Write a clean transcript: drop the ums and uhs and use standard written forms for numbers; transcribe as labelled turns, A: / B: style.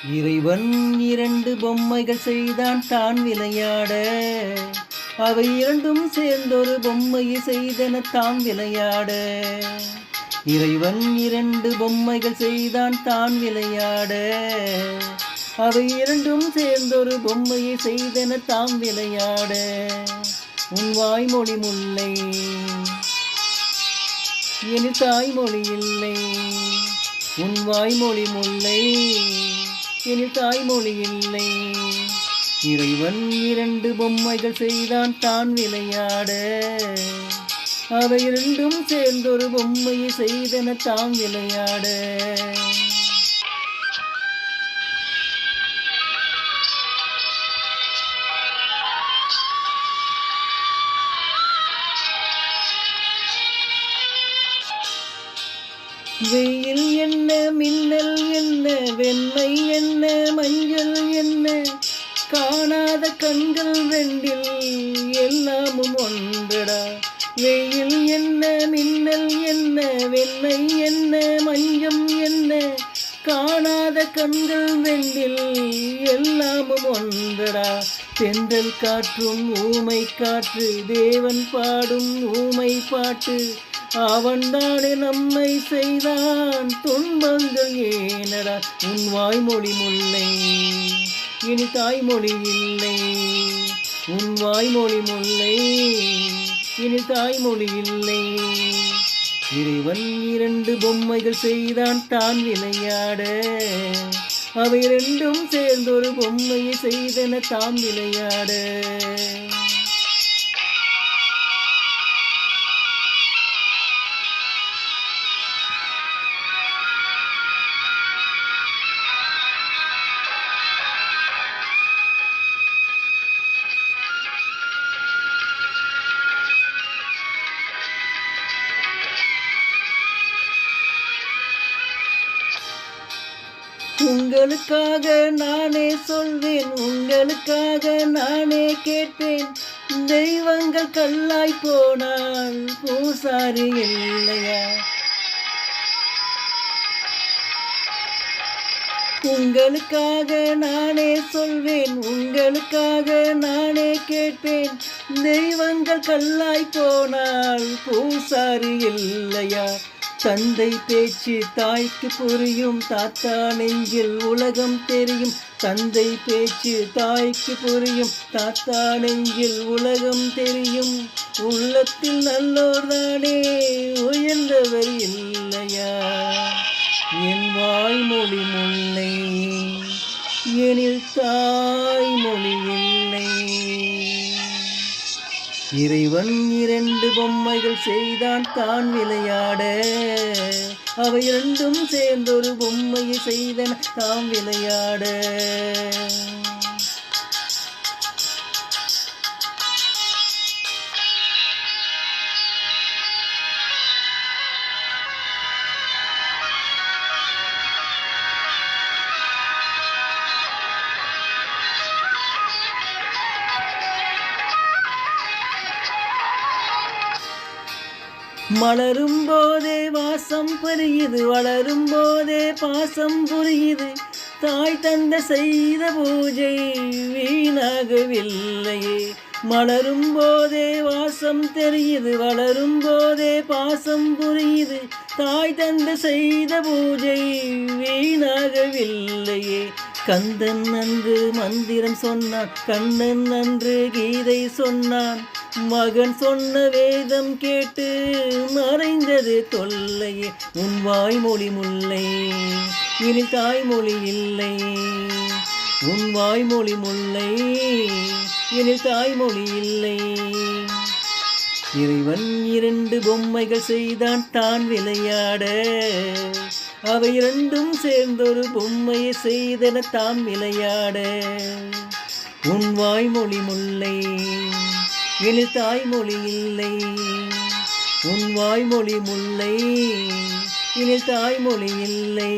A: இறைவன் இரண்டு பொம்மைகள் செய்தான் தான் விளையாட. அவை இரண்டும் சேர்ந்தொரு பொம்மையை செய்தன தாம் விளையாட. இறைவன் இரண்டு பொம்மைகள் செய்தான் தான் விளையாட. அவை இரண்டும் சேர்ந்தொரு பொம்மையை செய்தன தாம் விளையாட. உன் வாய்மொழி முல்லை, என் தாய்மொழி இல்லை. உன் வாய்மொழி முல்லை, என் தாய்மொழி இல்லை. இறைவன் இரண்டு பொம்மைகள் செய்தான் தான் விளையாட. அவை இரண்டும் சேர்ந்தொரு பொம்மையை செய்தன தாம் விளையாட. வெயில் என்ன, மின்னல் என்ன, வெண்மை என்ன, மஞ்சள் என்ன, காணாத கண்கள் ரெண்டில் எல்லாமும் ஒன்றடா. வெயில் என்ன, மின்னல் என்ன, வெண்மை என்ன, மஞ்சள் என்ன, காணாத கண்கள் ரெண்டில் எல்லாமும் ஒன்றடா. தென்றல் காற்றும் ஊமை காற்று, தேவன் பாடும் ஊமை பாட்டு. அவன்தானே நம்மை செய்தான், துன்பங்கள் ஏனடா. உன் வாய்மொழி முல்லை, இனி தாய்மொழி இல்லை. உன் வாய்மொழி முல்லை, இனி தாய்மொழி இல்லை. இறைவன் இரண்டு பொம்மைகள் செய்தான் தான் விளையாட. அவை இரண்டும் சேர்ந்தொரு பொம்மையை செய்தன தாம் விளையாட. உங்களுக்காக நானே சொல்வேன், உங்களுக்காக நானே கேட்பேன். தெய்வங்கள் கல்லாய் போனால் பூசாரி இல்லையா? உங்களுக்காக நானே சொல்வேன், உங்களுக்காக நானே கேட்பேன். தெய்வங்கள் கல்லாய் போனால் பூசாரி இல்லையா? தந்தை பேச்சு தாய்க்கு புரியும், தாத்தா நெஞ்சில் உலகம் தெரியும். தந்தை பேச்சு தாய்க்கு புரியும், தாத்தா நெஞ்சில் உலகம் தெரியும். உள்ளத்தில் நல்லோர் தானே உயர்ந்தவர் இல்லையா? என் வாய்மொழி முல்லை, எனில் தாய்மொழி இல்லை. இறைவன் இரண்டு பொம்மைகள் செய்தான் தான் விளையாட. அவை இரண்டும் சேர்ந்தொரு பொம்மையை செய்தன தாம் விளையாட. மலரும் போதே வாசம் புரியுது, வளரும் போதே பாசம் புரியுது. தாய் தந்த செய்த பூஜை வீணாகவில்லையே. மலரும் போதே வாசம் தெரியுது, வளரும் போதே பாசம் புரியுது. தாய் தந்த செய்த பூஜை வீணாகவில்லையே. கந்தன் அன்று மந்திரம் சொன்னான், கண்ணன் அன்று கீதை சொன்னான். மகன் சொன்ன வேதம் கேட்டு மறைந்தது தொல்லையே. உன் வாய்மொழி முல்லை, இனி தாய்மொழி இல்லை. உன் வாய்மொழி முல்லை, இனி தாய்மொழி இல்லை. இறைவன் இரண்டு பொம்மைகள் செய்தான் தான் விளையாட. அவை இரண்டும் சேர்ந்தொரு பொம்மையை செய்தன தாம் விளையாட. உன் வாய்மொழி முல்லை, என் தாய்மொழி இல்லை. உன் வாய்மொழி முல்லை, என் தாய்மொழி இல்லை.